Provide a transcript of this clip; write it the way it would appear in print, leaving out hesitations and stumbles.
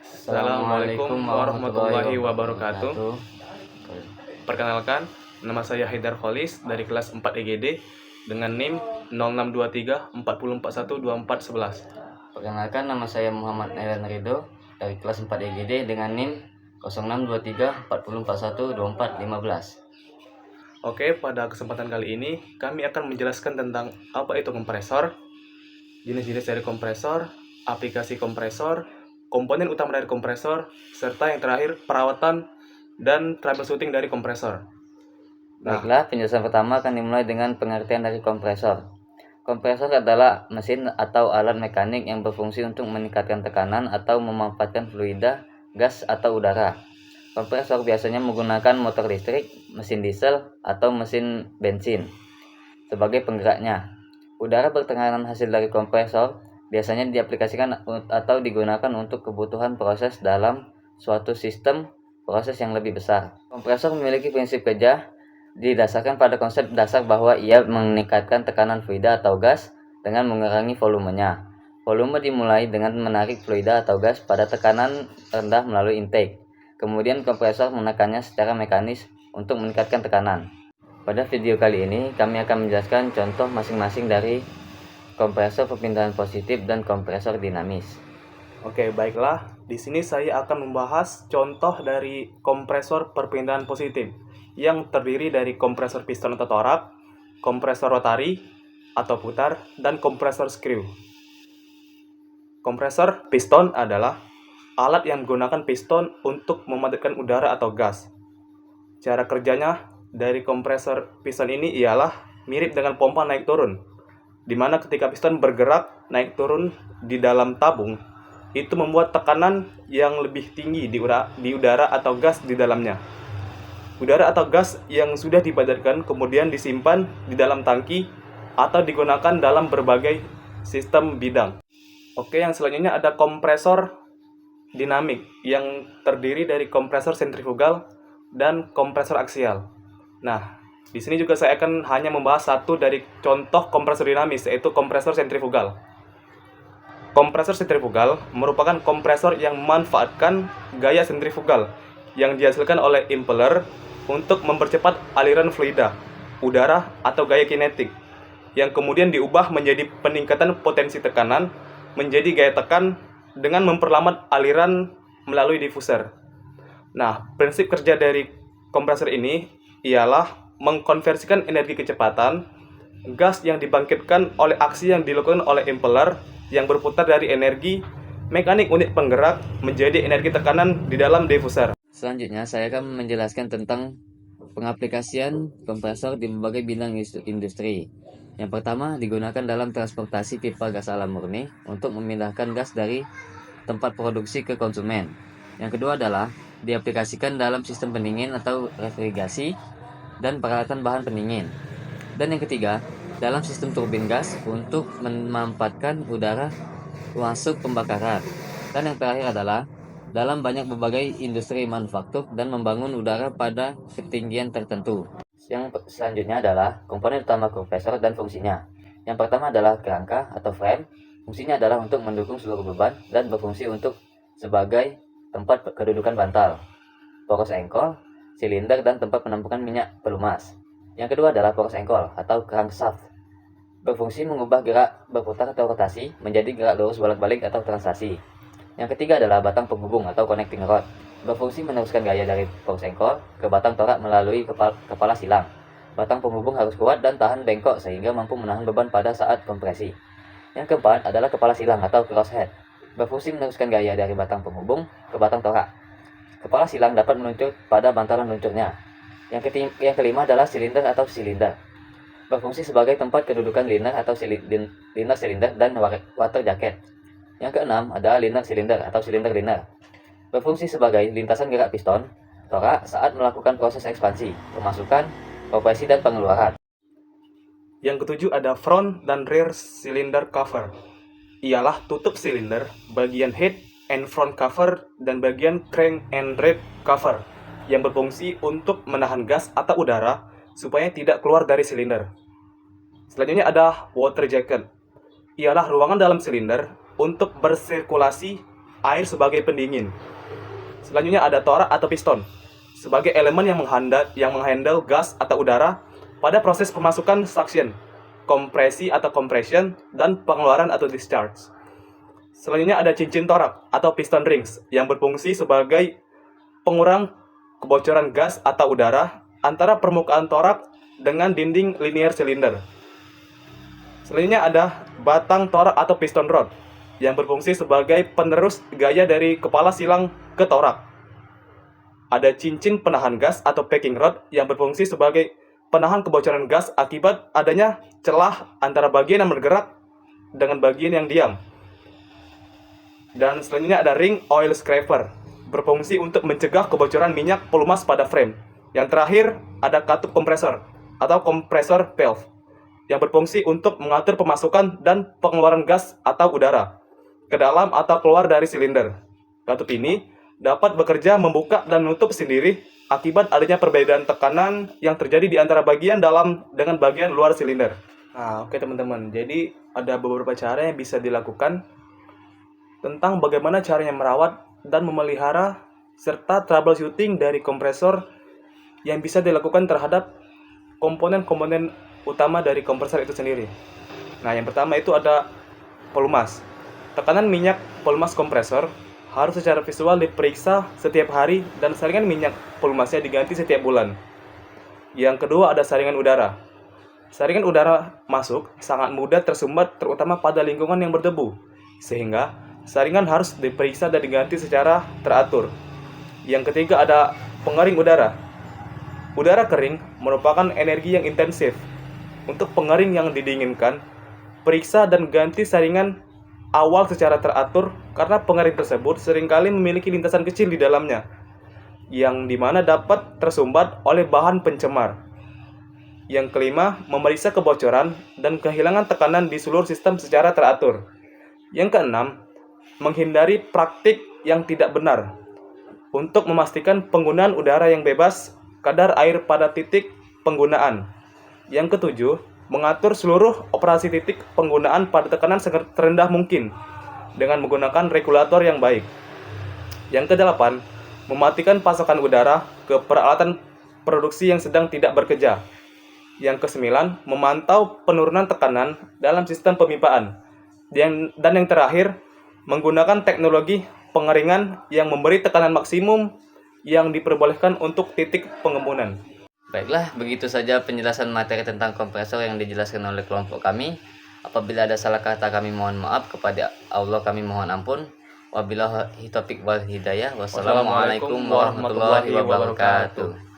Assalamualaikum warahmatullahi wabarakatuh. Perkenalkan, nama saya Haidar Kholis dari kelas 4 EGD dengan NIM 0623 4041 2411. Perkenalkan, nama saya Muhammad Nailan Ridho dari kelas 4 EGD dengan NIM 0623 4041 2415. Oke, pada kesempatan kali ini kami akan menjelaskan tentang apa itu kompresor, jenis-jenis dari kompresor, aplikasi kompresor, komponen utama dari kompresor, serta yang terakhir perawatan dan troubleshooting dari kompresor. Baiklah, penjelasan pertama akan dimulai dengan pengertian dari kompresor. Kompresor adalah mesin atau alat mekanik yang berfungsi untuk meningkatkan tekanan atau memanfaatkan fluida, gas, atau udara. Kompresor biasanya menggunakan motor listrik, mesin diesel, atau mesin bensin sebagai penggeraknya. Udara bertekanan hasil dari kompresor biasanya diaplikasikan atau digunakan untuk kebutuhan proses dalam suatu sistem proses yang lebih besar. Kompresor memiliki prinsip kerja didasarkan pada konsep dasar bahwa ia meningkatkan tekanan fluida atau gas dengan mengurangi volumenya. Volume dimulai dengan menarik fluida atau gas pada tekanan rendah melalui intake. Kemudian kompresor menekannya secara mekanis untuk meningkatkan tekanan. Pada video kali ini kami akan menjelaskan contoh masing-masing dari kompresor perpindahan positif dan kompresor dinamis. Oke, baiklah. Di sini saya akan membahas contoh dari kompresor perpindahan positif yang terdiri dari kompresor piston atau torak, kompresor rotari atau putar, dan kompresor screw. Kompresor piston adalah alat yang menggunakan piston untuk memadatkan udara atau gas. Cara kerjanya dari kompresor piston ini ialah mirip dengan pompa naik turun, di mana ketika piston bergerak naik turun di dalam tabung, itu membuat tekanan yang lebih tinggi di udara atau gas di dalamnya. Udara atau gas yang sudah dipadatkan kemudian disimpan di dalam tangki atau digunakan dalam berbagai sistem bidang. Oke, yang selanjutnya ada kompresor dinamik yang terdiri dari kompresor sentrifugal dan kompresor aksial. Nah, di sini juga saya akan hanya membahas satu dari contoh kompresor dinamis, yaitu kompresor sentrifugal. Kompresor sentrifugal merupakan kompresor yang memanfaatkan gaya sentrifugal yang dihasilkan oleh impeller untuk mempercepat aliran fluida, udara, atau gaya kinetik, yang kemudian diubah menjadi peningkatan potensi tekanan menjadi gaya tekan dengan memperlambat aliran melalui diffuser. Nah, prinsip kerja dari kompresor ini ialah mengkonversikan energi kecepatan gas yang dibangkitkan oleh aksi yang dilakukan oleh impeller yang berputar dari energi mekanik unit penggerak menjadi energi tekanan di dalam diffuser. Selanjutnya saya akan menjelaskan tentang pengaplikasian kompresor di berbagai bidang industri. Yang pertama, digunakan dalam transportasi pipa gas alam murni untuk memindahkan gas dari tempat produksi ke konsumen. Yang kedua adalah diaplikasikan dalam sistem pendingin atau refrigerasi dan peralatan bahan pendingin. Dan yang ketiga, dalam sistem turbin gas untuk memanfaatkan udara masuk pembakaran. Dan yang terakhir adalah dalam berbagai industri manufaktur dan membangun udara pada ketinggian tertentu. Yang selanjutnya adalah komponen utama kompresor dan fungsinya. Yang pertama adalah kerangka atau frame. Fungsinya adalah untuk mendukung seluruh beban dan berfungsi untuk sebagai tempat kedudukan bantal, poros engkol, silinder, dan tempat penampungan minyak pelumas. Yang kedua adalah poros engkol atau crankshaft. Berfungsi mengubah gerak berputar atau rotasi menjadi gerak lurus bolak-balik atau translasi. Yang ketiga adalah batang penghubung atau connecting rod. Berfungsi meneruskan gaya dari poros engkol ke batang torak melalui kepala silang. Batang penghubung harus kuat dan tahan bengkok sehingga mampu menahan beban pada saat kompresi. Yang keempat adalah kepala silang atau crosshead. Berfungsi meneruskan gaya dari batang penghubung ke batang torak. Kepala silang dapat meluncur pada bantalan luncurnya. Yang kelima adalah silinder atau silinder. Berfungsi sebagai tempat kedudukan liner atau liner silinder dan water jacket. Yang keenam adalah liner silinder atau silinder liner. Berfungsi sebagai lintasan gerak piston, torak saat melakukan proses ekspansi, pemasukan, kompresi, dan pengeluaran. Yang ketujuh ada front dan rear cylinder cover. Ialah tutup silinder, bagian head and front cover, dan bagian crank and rate cover yang berfungsi untuk menahan gas atau udara supaya tidak keluar dari silinder. Selanjutnya ada water jacket. Ialah ruangan dalam silinder untuk bersirkulasi air sebagai pendingin. Selanjutnya ada torak atau piston sebagai elemen yang menghandle gas atau udara pada proses pemasukan suction, kompresi atau compression, dan pengeluaran atau discharge. Selanjutnya ada cincin torak atau piston rings yang berfungsi sebagai pengurang kebocoran gas atau udara antara permukaan torak dengan dinding linear silinder. Selanjutnya ada batang torak atau piston rod yang berfungsi sebagai penerus gaya dari kepala silang ke torak. Ada cincin penahan gas atau packing rod yang berfungsi sebagai penahan kebocoran gas akibat adanya celah antara bagian yang bergerak dengan bagian yang diam. Dan selanjutnya ada ring oil scraper berfungsi untuk mencegah kebocoran minyak pelumas pada frame. Yang terakhir ada katup kompresor atau kompresor valve yang berfungsi untuk mengatur pemasukan dan pengeluaran gas atau udara ke dalam atau keluar dari silinder. Katup ini dapat bekerja membuka dan menutup sendiri akibat adanya perbedaan tekanan yang terjadi di antara bagian dalam dengan bagian luar silinder. Nah, oke teman-teman. Jadi ada beberapa cara yang bisa dilakukan tentang bagaimana caranya merawat dan memelihara serta troubleshooting dari kompresor yang bisa dilakukan terhadap komponen-komponen utama dari kompresor itu sendiri. Nah, yang pertama itu ada pelumas. Tekanan minyak pelumas kompresor harus secara visual diperiksa setiap hari dan saringan minyak pelumasnya diganti setiap bulan. Yang kedua ada saringan udara. Saringan udara masuk sangat mudah tersumbat terutama pada lingkungan yang berdebu, sehingga saringan harus diperiksa dan diganti secara teratur. Yang ketiga ada pengering udara. Udara kering merupakan energi yang intensif. Untuk pengering yang didinginkan, periksa dan ganti saringan awal secara teratur karena pengering tersebut seringkali memiliki lintasan kecil di dalamnya, yang dimana dapat tersumbat oleh bahan pencemar. Yang kelima, memeriksa kebocoran dan kehilangan tekanan di seluruh sistem secara teratur. Yang keenam, menghindari praktik yang tidak benar untuk memastikan penggunaan udara yang bebas kadar air pada titik penggunaan. Yang ketujuh, mengatur seluruh operasi titik penggunaan pada tekanan terendah mungkin dengan menggunakan regulator yang baik. Yang kedelapan, mematikan pasokan udara ke peralatan produksi yang sedang tidak bekerja. Yang kesembilan, memantau penurunan tekanan dalam sistem pemipaan. Dan yang terakhir, menggunakan teknologi pengeringan yang memberi tekanan maksimum yang diperbolehkan untuk titik pengembunan. Baiklah, begitu saja penjelasan materi tentang kompresor yang dijelaskan oleh kelompok kami. Apabila ada salah kata kami mohon maaf, kepada Allah kami mohon ampun. Wabillahi taufiq wal hidayah. Wassalamualaikum warahmatullahi wabarakatuh.